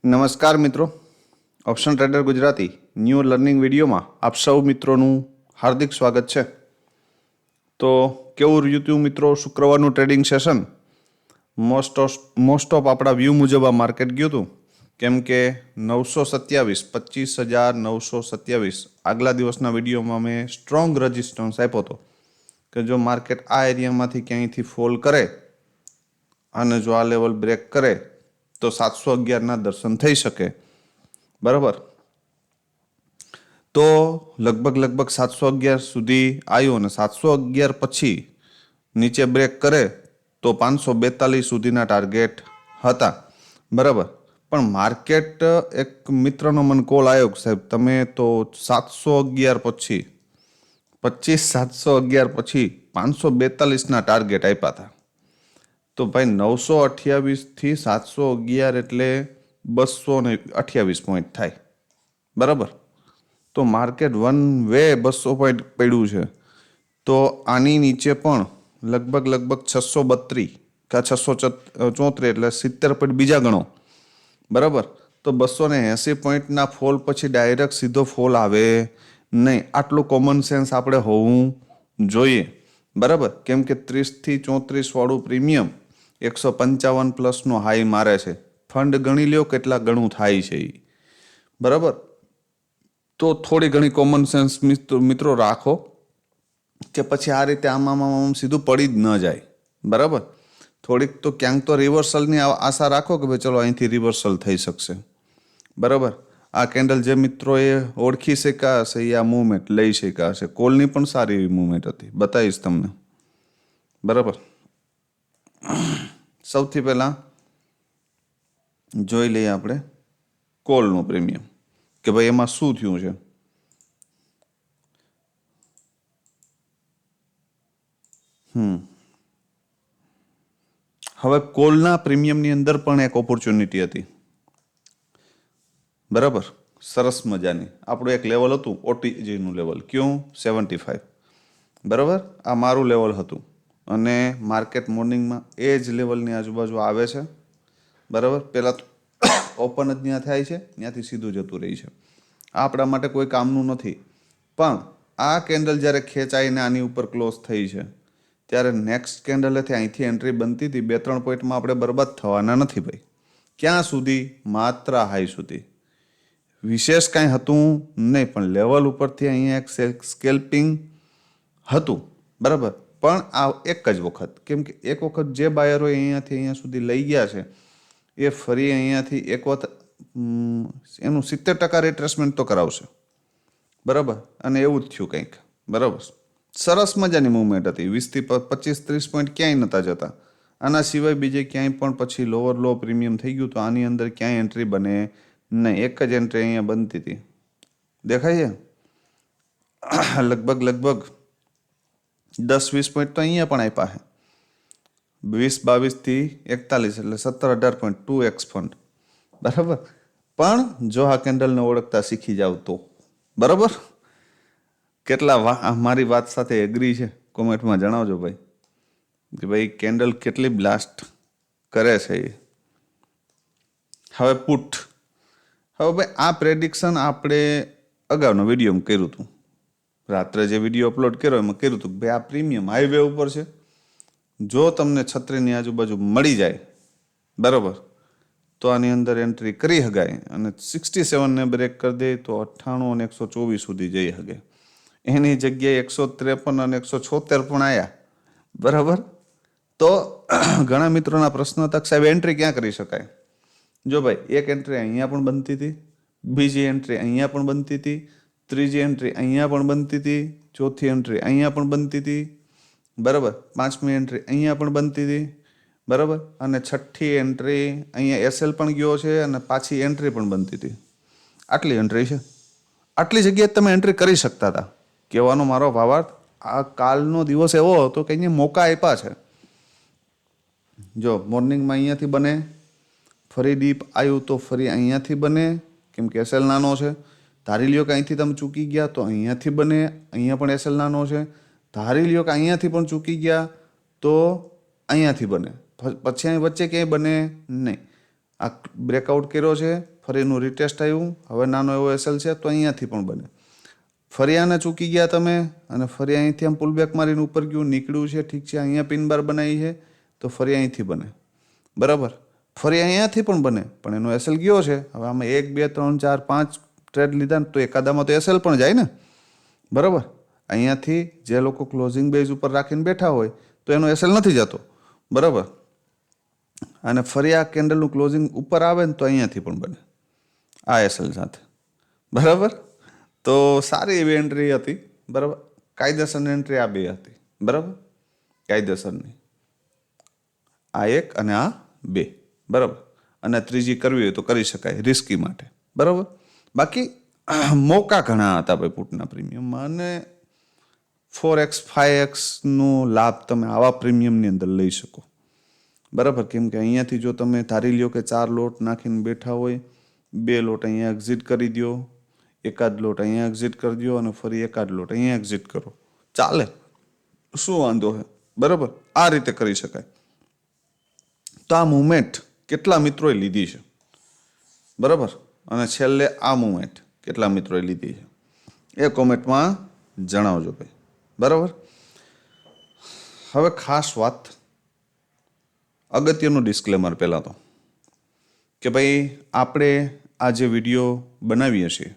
નમસ્કાર મિત્રો, option trader Gujarati new learning વિડીયોમાં આપ સૌ મિત્રોનું હાર્દિક સ્વાગત છે. તો કેવું રહ્યું હતું મિત્રો શુક્રવારનું ટ્રેડિંગ સેશન? મોસ્ટ ઓફ આપણા વ્યૂ મુજબ આ માર્કેટ ગયું હતું, કેમ કે 25,927 આગલા દિવસના વિડીયોમાં મેં સ્ટ્રોંગ રેઝિસ્ટન્સ આપ્યો હતો કે જો માર્કેટ આ એરિયામાંથી ક્યાંયથી ફોલ કરે અને જો આ લેવલ બ્રેક કરે તો 711ના દર્શન થઈ શકે. બરાબર, તો લગભગ 711 સુધી આવ્યું અને 711 પછી નીચે બ્રેક કરે તો 542 સુધીના ટાર્ગેટ હતા. બરાબર, પણ માર્કેટ એક મિત્રનો મને કોલ આવ્યો કે સાહેબ તમે તો 711 પછી 711 પછી 542ના ટાર્ગેટ આપ્યા હતા. તો ભાઈ 928 થી 711 એટલે 228 પોઈન્ટ થાય. બરાબર, તો માર્કેટ વન વે 200 પોઈન્ટ પડ્યું છે. તો આની નીચે પણ લગભગ 632 કે 634 એટલે 70 પોઈન્ટ બીજા ગણો. બરાબર, તો 280 પોઈન્ટના ફોલ પછી ડાયરેક્ટ સીધો ફોલ આવે નહીં. આટલું કોમન સેન્સ આપણે હોવું જોઈએ. બરાબર, કેમ કે 30 થી 34 વાળું પ્રીમિયમ 155 પ્લસનો હાઈ મારે છે. ફંડ ગણી લ્યો કેટલા ગણું થાય છે. બરાબર, તો થોડી ઘણી કોમન સેન્સ મિત્રો રાખો કે પછી આ રીતે આમ સીધું પડી જ ન જાય. બરાબર, થોડીક તો ક્યાંક તો રિવર્સલની આશા રાખો કે ભાઈ ચલો અહીંથી રિવર્સલ થઈ શકશે. બરાબર, આ કેન્ડલ જે મિત્રોએ ઓળખી શક્યા હશે એ આ મૂવમેન્ટ લઈ શક્યા હશે. કોલની પણ સારી એવી મૂવમેન્ટ હતી, બતાવીશ તમને. બરાબર, સૌથી પહેલાં જોઈ લઈએ આપણે કોલનું પ્રીમિયમ કે ભાઈ એમાં શું થયું છે. હવે કોલના પ્રીમિયમની અંદર પણ એક ઓપોર્ચ્યુનિટી હતી. બરાબર, સરસ મજાની. આપણું એક લેવલ હતું ઓટીજીનું લેવલ, ક્યું 75. બરાબર, આ મારું લેવલ હતું અને માર્કેટ મોર્નિંગમાં એ જ લેવલની આજુબાજુ આવે છે. બરાબર, પહેલાં તો ઓપન જ ત્યાં થાય છે, ત્યાંથી સીધું જતું રહી છે. આ આપણા માટે કોઈ કામનું નથી. પણ આ કેન્ડલ જ્યારે ખેંચાઈને આની ઉપર ક્લોઝ થઈ છે ત્યારે નેક્સ્ટ કેન્ડલેથી અહીંથી એન્ટ્રી બનતી હતી. 2-3 પોઈન્ટમાં આપણે બરબાદ થવાના નથી ભાઈ. ક્યાં સુધી? માત્ર હાઈ સુધી. વિશેષ કાંઈ હતું નહીં, પણ લેવલ ઉપરથી અહીંયા એક સ્કેલ્પિંગ હતું. બરાબર, પણ આ એક જ વખત, કેમ કે એક વખત જે બાયરોએ અહીંયાથી અહીંયા સુધી લઈ ગયા છે એ ફરી અહીંયાથી એક વખત એનું 70% રિટ્રેસમેન્ટ તો કરાવશે. બરાબર, અને એવું જ થયું કંઈક. બરાબર, સરસ મજાની મૂવમેન્ટ હતી. 20 થી 25-30 પોઈન્ટ ક્યાંય નહોતા જતા. આના સિવાય બીજે ક્યાંય પણ પછી લોઅર લો પ્રીમિયમ થઈ ગયું તો આની અંદર ક્યાંય એન્ટ્રી બને નહીં. એક જ એન્ટ્રી અહીંયા બનતી હતી, દેખાય છે. લગભગ 10-20 પોઈન્ટ તો અહીંયા પણ આપ્યા છે. 20-22 થી 41 એટલે 17-18 પોઈન્ટ 2x ફંડ. બરાબર, પણ જો આ કેન્ડલને ઓળખતા શીખી જાવ તો. બરાબર, કેટલા મારી વાત સાથે એગ્રી છે કોમેન્ટમાં જણાવજો ભાઈ કે ભાઈ કેન્ડલ કેટલી બ્લાસ્ટ કરે છે એ. હવે પુટ. હવે ભાઈ આ પ્રેડિક્શન આપણે અગાઉનો વિડીયોમાં કર્યું હતું. રાત્રે જે વિડીયો અપલોડ કર્યો એમાં કર્યું હતું કે ભાઈ આ પ્રીમિયમ હાઈવે ઉપર છે. જો તમને છત્રીની આજુબાજુ મળી જાય બરાબર તો આની અંદર એન્ટ્રી કરી શકાય અને 67ને બ્રેક કરી દે તો 98 અને 124 સુધી જઈ શકે. એની જગ્યાએ 153 અને 176 પણ આવ્યા. બરાબર, તો ઘણા મિત્રોના પ્રશ્ન હતા સાહેબ એન્ટ્રી ક્યાં કરી શકાય? જો ભાઈ એક એન્ટ્રી અહીંયા પણ બનતી હતી, બીજી એન્ટ્રી અહીંયા પણ બનતી હતી, ત્રીજી એન્ટ્રી અહીંયા પણ બનતી હતી, ચોથી એન્ટ્રી અહીંયા પણ બનતી હતી. બરાબર, પાંચમી એન્ટ્રી અહીંયા પણ બનતી હતી. બરાબર, અને છઠ્ઠી એન્ટ્રી અહીંયા એસએલ પણ ગયો છે અને પાછી એન્ટ્રી પણ બનતી હતી. આટલી એન્ટ્રી છે. આટલી જગ્યાએ તમે એન્ટ્રી કરી શકતા હતા. કહેવાનો મારો ભાવાર્થ આ કાલનો દિવસ એવો હતો કે અહીંયા મોકા આપ્યા છે. જો મોર્નિંગમાં અહીંયાથી બને, ફરી ડીપ આવ્યું તો ફરી અહીંયાથી બને, કેમ કે એસએલ નાનો છે. ધારી લ્યો કે અહીંથી તમે ચૂકી ગયા તો અહીંયાથી બને, અહીંયા પણ એસએલ નાનો છે. ધારી લ્યો કે અહીંયાથી પણ ચૂકી ગયા તો અહીંયાથી બને, પછી અહીં વચ્ચે ક્યાંય બને નહીં. આ બ્રેકઆઉટ કર્યો છે, ફરી એનું રિટેસ્ટ આવ્યું, હવે નાનો એવો એસએલ છે, તો અહીંયાથી પણ બને. ફરી આને ચૂકી ગયા તમે અને ફરી અહીંથી આમ પુલબેક મારીને ઉપર ગયું, નીકળ્યું છે, ઠીક છે, અહીંયા પિન બાર બનાવી છે, તો ફરી અહીંથી બને. બરાબર, ફરી અહીંયાથી પણ બને, પણ એનો એસએલ ગયો છે. હવે આમાં 1 2 3 4 5 ટ્રેડ લીધા ને તો એકાદામાં તો એસએલ પણ જાય ને. બરાબર, અહીંયાથી જે લોકો ક્લોઝિંગ બેઝ ઉપર રાખીને બેઠા હોય તો એનો એસએલ નથી જતો. બરાબર, અને ફરી આ કેન્ડલનું ક્લોઝિંગ ઉપર આવે ને તો અહીંયાથી પણ બને આ એસએલ સાથે. બરાબર, તો સારી એવી એન્ટ્રી હતી. બરાબર, કાયદેસરની એન્ટ્રી આ બે હતી. બરાબર, કાયદેસરની આ એક અને આ બે. બરાબર, અને ત્રીજી કરવી હોય તો કરી શકાય રિસ્કી માટે. બરાબર, બાકી મોકા ઘણા હતા ભાઈ પુટના પ્રીમિયમમાં, અને 4x 5xનો લાભ તમે આવા પ્રીમિયમની અંદર લઈ શકો. બરાબર, કેમ કે અહીંયાથી જો તમે ધારી લ્યો કે 4 લોટ નાખીને બેઠા હોય, 2 લોટ અહીંયા એક્ઝિટ કરી દો, એકાદ લોટ અહીંયા એક્ઝિટ કરી દો અને ફરી એકાદ લોટ અહીંયા એક્ઝિટ કરો, ચાલે, શું વાંધો છે. બરાબર, આ રીતે કરી શકાય. તો આ મુવમેન્ટ કેટલા મિત્રોએ લીધી છે? બરાબર, અને છેલ્લે આ મુવમેન્ટ કેટલા મિત્રોએ લીધી છે એ કોમેન્ટમાં જણાવજો ભાઈ. બરાબર, હવે ખાસ વાત, અગત્યનું ડિસ્ક્લેમર પહેલાં તો કે ભાઈ આપણે આ જે વિડીયો બનાવીએ છીએ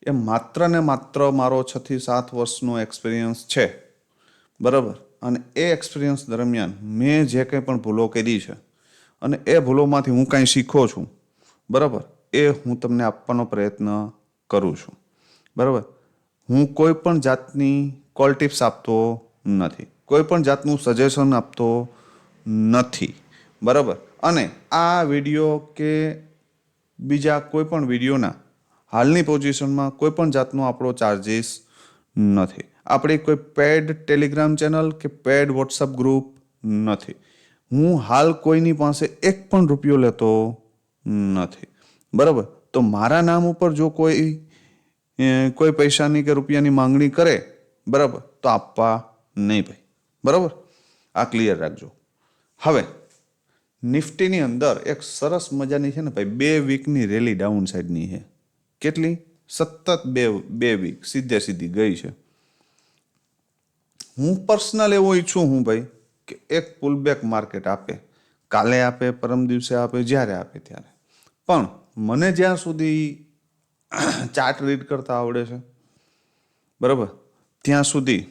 એ માત્ર ને માત્ર મારો 6 થી 7 વર્ષનો એક્સપિરિયન્સ છે. બરાબર, અને એ એક્સપિરિયન્સ દરમિયાન મેં જે કંઈ પણ ભૂલો કરી છે અને એ ભૂલોમાંથી હું કાંઈ શીખો છું, બરાબર, એ હું તમને આપવાનો પ્રયત્ન કરું છું. બરાબર, હું કોઈ પણ જાતની કોલ ટિપ્સ આપતો નથી, કોઈ પણ જાતનું સજેશન આપતો નથી. બરાબર, અને આ વિડીયો કે બીજા કોઈ પણ વિડીયોના હાલની પોઝિશનમાં કોઈ પણ જાતનો આપણો ચાર્જીસ નથી. આપણી કોઈ પેડ ટેલિગ્રામ ચેનલ કે પેડ વોટ્સઅપ ગ્રુપ નથી. હું હાલ કોઈની પાસે 1 પણ રૂપિયો લેતો નથી. બરાબર, તો મારા નામ ઉપર જો કોઈ પૈસાની કે રૂપિયાની માંગણી કરે, બરાબર, તો આપવા નહીં ભાઈ. બરાબર, આ ક્લિયર રાખજો. હવે નિફ્ટીની અંદર એક સરસ મજાની છે ને ભાઈ 2 વીકની રેલી ડાઉન સાઈડની છે. કેટલી? સતત બે વીક સીધી ગઈ છે. હું પર્સનલ એવો ઈચ્છું હું ભાઈ કે એક પુલબેક માર્કેટ આપે, કાલે આપે, પરમ દિવસે આપે, જ્યારે આપે ત્યારે. પણ મને જ્યાં સુધી ચાર્ટ રીડ કરતા આવડે છે, બરાબર, ત્યાં સુધી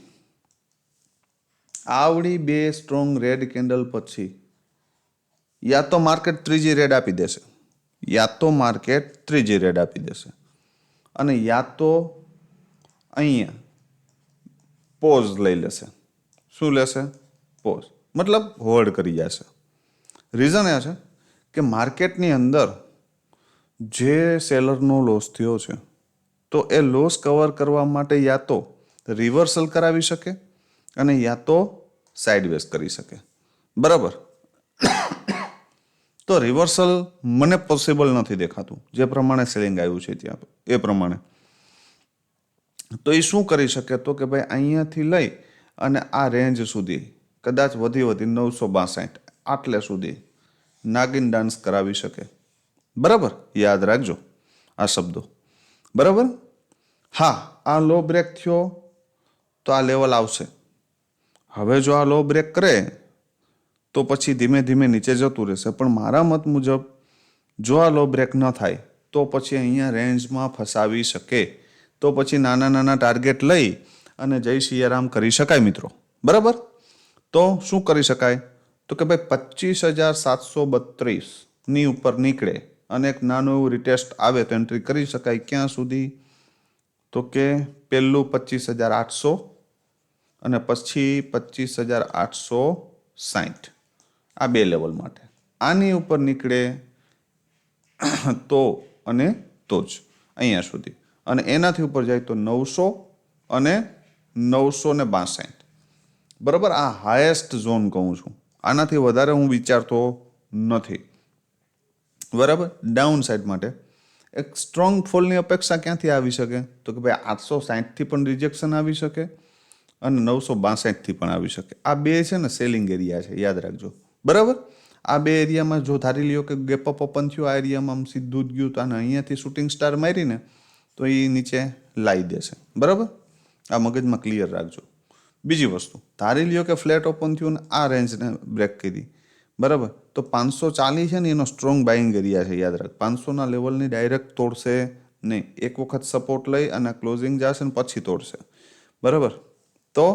આવડી 2 સ્ટ્રોંગ રેડ કેન્ડલ પછી યા તો માર્કેટ ત્રીજી રેડ આપી દેશે, અને યા તો અહીંયા પોઝ લઈ લેશે. શું લેશે? પોઝ, મતલબ હોલ્ડ કરી જશે. રીઝન એ છે કે માર્કેટની અંદર જે સેલરનો લોસ થયો છે તો એ લોસ કવર કરવા માટે યા તો રિવર્સલ કરાવી શકે અને યા તો સાઇડવેઝ કરી શકે. બરાબર, તો રિવર્સલ મને પોસિબલ નથી દેખાતું, જે પ્રમાણે સેલિંગ આવ્યું છે ત્યાં એ પ્રમાણે. તો એ શું કરી શકે? તો કે ભાઈ અહીંયાથી લઈ અને આ રેન્જ સુધી કદાચ વધી 962 આટલે સુધી નાગિન ડાન્સ કરાવી શકે. બરાબર, યાદ રાખજો આ શબ્દો. બરાબર, હા, આ લો બ્રેક થયો તો આ લેવલ આવશે. હવે જો આ લો બ્રેક કરે તો પછી ધીમે ધીમે નીચે જતું રહેશે. પણ મારા મત મુજબ જો આ લો બ્રેક ન થાય તો પછી અહીંયા રેન્જમાં ફસાવી શકે. તો પછી નાના ટાર્ગેટ લઈ અને જય સિયારામ કરી શકાય મિત્રો. બરાબર, તો શું કરી શકાય? તો કે ભાઈ 25,732ની ઉપર નીકળે અને એક નાનું એવું રિટેસ્ટ આવે તો એન્ટ્રી કરી શકાય. ક્યાં સુધી? તો કે પહેલું 25,800 અને પછી 25,860, આ 2 લેવલ માટે. આની ઉપર નીકળે તો અને તો જ અહીંયા સુધી, અને એનાથી ઉપર જાય તો 900 અને 962. બરાબર, આ હાયેસ્ટ ઝોન કહું છું, આનાથી વધારે હું વિચારતો નથી. બરાબર, ડાઉન સાઈડ માટે એક સ્ટ્રોંગ ફોલની અપેક્ષા ક્યાંથી આવી શકે? તો કે ભાઈ 860થી પણ રિજેક્શન આવી શકે અને 962થી પણ આવી શકે. આ 2 છે ને સેલિંગ એરિયા છે, યાદ રાખજો. બરાબર, આ બે એરિયામાં જો ધારી લ્યો કે ગેપ અપ ઓપન થયું, આ એરિયામાં આમ સીધું જ ગયું, તો આને અહીંયાથી શૂટિંગ સ્ટાર મારીને તો એ નીચે લાવી દેશે. બરાબર, આ મગજમાં ક્લિયર રાખજો. બીજી વસ્તુ, ધારી લ્યો કે ફ્લેટ ઓપન થયું ને આ રેન્જને બ્રેક કરી, બરાબર, તો 540 છે ને એનો સ્ટ્રોંગ બાઇંગ એરિયા છે. યાદ રાખ, 500ના લેવલની ડાયરેક્ટ તોડશે નહીં, એક વખત સપોર્ટ લઈ અને ક્લોઝિંગ જશે ને પછી તોડશે. બરાબર, તો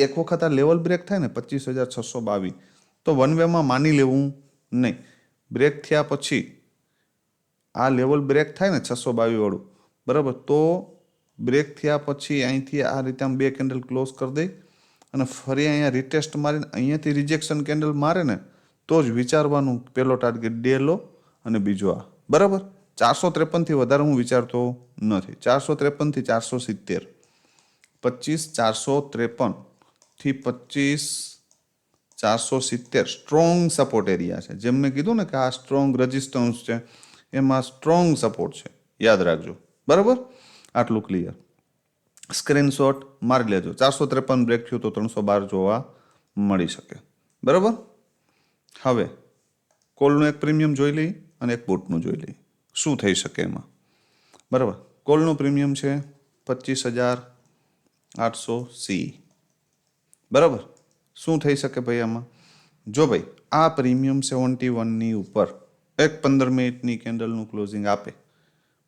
એક વખત આ લેવલ બ્રેક થાય ને 25,622, તો વન વેમાં માની લેવું નહીં. બ્રેક થયા પછી આ લેવલ બ્રેક થાય ને 622 વાળું, બરાબર, તો બ્રેક થયા પછી અહીંથી આ રીતે આમ બે કેન્ડલ ક્લોઝ કરી દઈ અને ફરી અહીંયા રિટેસ્ટ મારીને અહીંયાથી રિજેક્શન કેન્ડલ મારે ને તો જ વિચારવાનું પહેલો ટાર્ગેટ ડે લો અને બીજો આ. બરાબર, 453થી વધારે હું વિચારતો નથી. 453થી 470, 25,453 થી 25,470 સ્ટ્રોંગ સપોર્ટ એરિયા છે. જેમ મેં કીધું ને કે આ સ્ટ્રોંગ રેઝિસ્ટન્સ છે, એમાં સ્ટ્રોંગ સપોર્ટ છે. યાદ રાખજો. બરાબર, આટલું ક્લિયર. સ્ક્રીનશોટ મારી લેજો. 453 બ્રેક થયું તો 312 જોવા મળી શકે. બરાબર, હવે કોલનું એક પ્રીમિયમ જોઈ લઈ અને એક પુટનું જોઈ લઈ, શું થઈ શકે એમાં. બરાબર, કોલનું પ્રીમિયમ છે 25,800 બરાબર, શું થઈ શકે ભાઈ આમાં? જો ભાઈ આ પ્રીમિયમ 71ની ઉપર એક 15 મિનિટની કેન્ડલનું ક્લોઝિંગ આપે,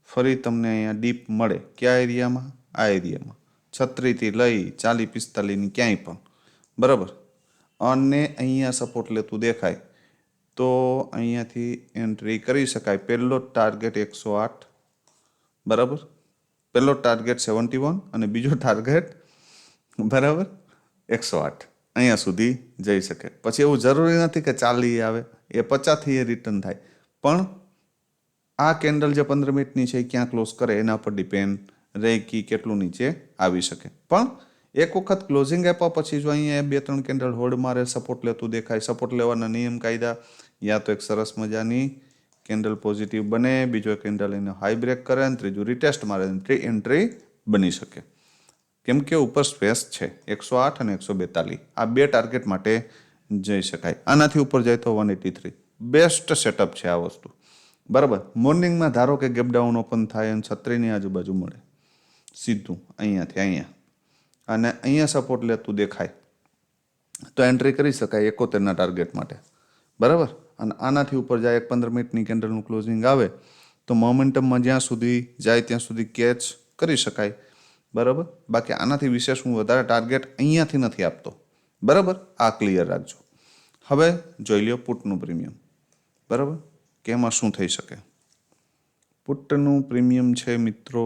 ફરી તમને અહીંયા ડીપ મળે, કયા એરિયામાં? આ એરિયામાં 36થી લઈ 40-45ની ક્યાંય પણ, બરાબર, અને અહીંયા સપોર્ટ લેતું દેખાય તો અહીંયાથી એન્ટ્રી કરી શકાય. પહેલો ટાર્ગેટ 108, બરાબર, પહેલો ટાર્ગેટ 71 અને બીજો ટાર્ગેટ, બરાબર, 108. અહીંયા સુધી જઈ શકે. પછી એવું જરૂરી નથી કે 40 આવે, એ 50થી એ રિટર્ન થાય, પણ આ કેન્ડલ જે 15 મિનિટની છે એ ક્યાં ક્લોઝ કરે એના પર ડિપેન્ડ રહે કે કેટલું નીચે આવી શકે. પણ એક વખત ક્લોઝિંગ આપ્યા પછી જો અહીંયા 2-3 કેન્ડલ હોલ્ડ મારે, સપોર્ટ લેતું દેખાય, સપોર્ટ લેવાના નિયમ કાયદા, યા તો એક સરસ મજાની કેન્ડલ પોઝિટિવ બને, બીજો કેન્ડલ એને હાઈ બ્રેક કરે અને ત્રીજું રિટેસ્ટ મારે, એન્ટ્રી બની શકે. કેમ કે ઉપર સ્પેસ છે 108 અને 142, આ બે ટાર્ગેટ માટે જઈ શકાય. આનાથી ઉપર જાય તો 183. બેસ્ટ સેટઅપ છે આ વસ્તુ. બરાબર, મોર્નિંગમાં ધારો કે ગેપ ડાઉન ઓપન થાય અને 36ની આજુબાજુ મળે સીધું અહીંયાથી અહીંયા, અને અહીંયા સપોર્ટ લેતું દેખાય તો એન્ટ્રી કરી શકાય 71ના ટાર્ગેટ માટે. બરાબર, અને આનાથી ઉપર જાય, એક 15 મિનિટની કેન્ડલનું ક્લોઝિંગ આવે તો મોમેન્ટમમાં જ્યાં સુધી જાય ત્યાં સુધી કેચ કરી શકાય. બરાબર, બાકી આનાથી વિશેષ હું વધારે ટાર્ગેટ અહીંયાથી નથી આપતો. બરાબર, આ ક્લિયર રાખજો. હવે જોઈ લ્યો પુટનું પ્રીમિયમ. બરાબર, કે એમાં શું થઈ શકે. પુટનું પ્રીમિયમ છે મિત્રો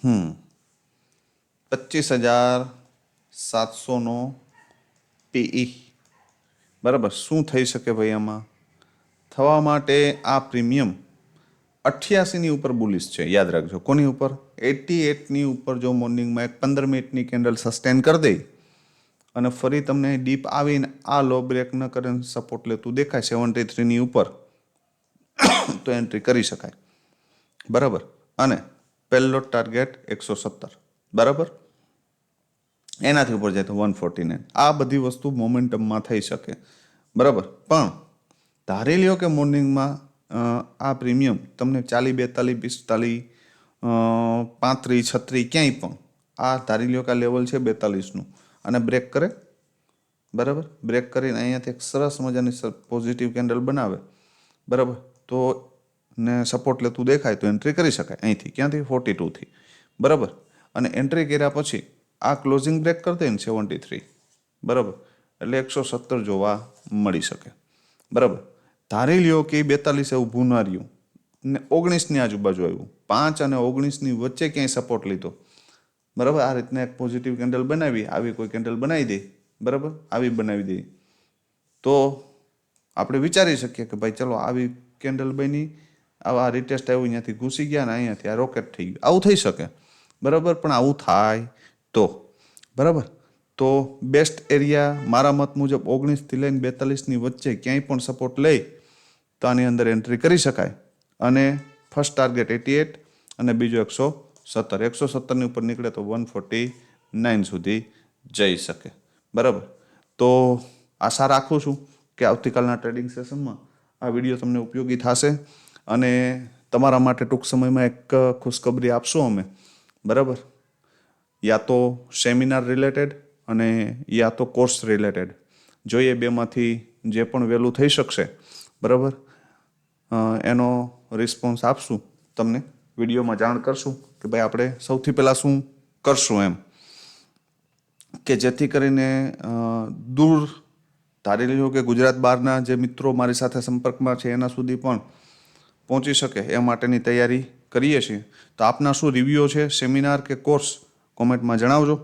25,700નો PE. બરાબર, શું થઈ શકે ભાઈ આમાં? થવા માટે આ પ્રીમિયમ 88ની ઉપર બુલિશ છે. યાદ રાખજો. કોની ઉપર? 88ની ઉપર જો મોર્નિંગમાં એક 15 મિનિટની કેન્ડલ સસ્ટેન કરી દે અને ફરી તમને ડીપ આવીને આ લો બ્રેક ન કરે, સપોર્ટ લેતું દેખાય 73ની ઉપર, તો એન્ટ્રી કરી શકાય. બરાબર, અને પહેલો ટાર્ગેટ 117, બરાબર, એનાથી ઉપર જાય તો 149. આ બધી વસ્તુ મોમેન્ટમમાં થઈ શકે. બરાબર, પણ ધારી લ્યો કે મોર્નિંગમાં આ પ્રીમિયમ તમને 40, 42, 45, 35, 36 ક્યાંય પણ આ ધારી લ્યો કે આ લેવલ છે 42નું અને બ્રેક કરે. બરાબર, બ્રેક કરીને અહીંયાથી એક સરસ મજાની પોઝિટિવ કેન્ડલ બનાવે, બરાબર, તો ને સપોર્ટ લેતું દેખાય તો એન્ટ્રી કરી શકાય અહીંથી. ક્યાંથી? 42થી. બરાબર, અને એન્ટ્રી કર્યા પછી આ ક્લોઝિંગ બ્રેક કરી દે ને 73, બરાબર, એટલે 117 જોવા મળી શકે. બરાબર, ધારી લ્યો કે 42 ઊભું ના રહ્યું ને 19ની આજુબાજુ આવ્યું, 5 અને 19ની વચ્ચે ક્યાંય સપોર્ટ લીધો, બરાબર, આ રીતના એક પોઝિટિવ કેન્ડલ બનાવી, આવી કોઈ કેન્ડલ બનાવી દે, બરાબર, આવી બનાવી દે તો આપણે વિચારી શકીએ કે ભાઈ ચલો આવી કેન્ડલ બની, આવા રિટેસ્ટ આવ્યું, અહીંયાથી ઘૂસી ગયા ને અહીંયાથી આ રોકેટ થઈ ગયું. આવું થઈ શકે. બરાબર, પણ આવું થાય તો, બરાબર, તો બેસ્ટ એરિયા મારા મત મુજબ 19થી લઈને 42ની વચ્ચે ક્યાંય પણ સપોર્ટ લઈ તો આની અંદર એન્ટ્રી કરી શકાય. અને ફર્સ્ટ ટાર્ગેટ 88 અને બીજો 117. 117ની ઉપર નીકળે તો 149 સુધી જઈ શકે. બરાબર. તો આશા રાખું છું કે આવતીકાલના ટ્રેડિંગ સેશનમાં આ વિડીયો તમને ઉપયોગી થશે અને તમારા માટે ટૂંક સમયમાં એક ખુશખબરી આપશું અમે, બરાબર. યા તો સેમિનાર રિલેટેડ અને યા તો કોર્સ રિલેટેડ, જોઈએ બેમાંથી જે પણ વહેલું થઈ શકશે, બરાબર, એનો રિસ્પોન્સ આપશું, તમને વિડીયોમાં જાણ કરશું કે ભાઈ આપણે સૌથી પહેલાં શું કરશું એમ, કે જેથી કરીને દૂર ધારી લ્યો કે ગુજરાત બહારના જે મિત્રો મારી સાથે સંપર્કમાં છે એના સુધી પણ પહોંચી શકે એ માટેની તૈયારી કરીએ છીએ. તો આપના શું રિવ્યૂ છે સેમિનાર કે કોર્સ, કોમેન્ટમાં જણાવજો,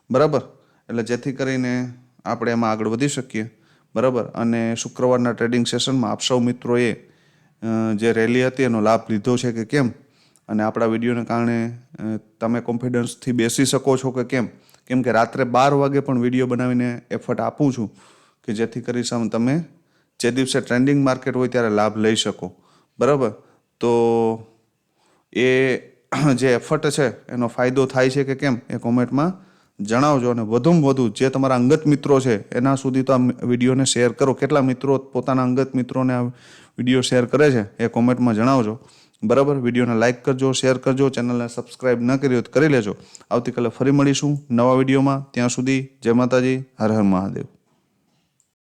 બરાબર. એટલે જેથી કરીને આપણે એમાં આગળ વધી શકીએ, બરાબર. અને શુક્રવારના ટ્રેડિંગ સેશનમાં આપ સૌ મિત્રોએ જે રેલી હતી એનો લાભ લીધો છે કે કેમ, અને આપણા વિડીયોને કારણે તમે કોન્ફિડન્સથી બેસી શકો છો કે કેમ કે રાત્રે 12 વાગે પણ વિડીયો બનાવીને એફર્ટ આપું છું કે જેથી કરી તમે જે દિવસે ટ્રેન્ડિંગ માર્કેટ હોય ત્યારે લાભ લઈ શકો, બરાબર. તો એ જે એફર્ટ છે એનો ફાયદો થાય છે કે કેમ એ કોમેન્ટમાં જણાવજો. અને વધુમાં વધુ જે તમારા અંગત મિત્રો છે એના સુધી તો આ વિડીયોને શેર કરો. કેટલા મિત્રો પોતાના અંગત મિત્રોને આ વિડીયો શેર કરે છે એ કોમેન્ટમાં જણાવજો, બરાબર. વિડીયોને લાઇક કરજો, શેર કરજો, ચેનલને સબસ્ક્રાઇબ ન કરી હોય તો કરી લેજો. આવતીકાલે ફરી મળીશું નવા વિડીયોમાં. ત્યાં સુધી જય માતાજી, હર હર મહાદેવ.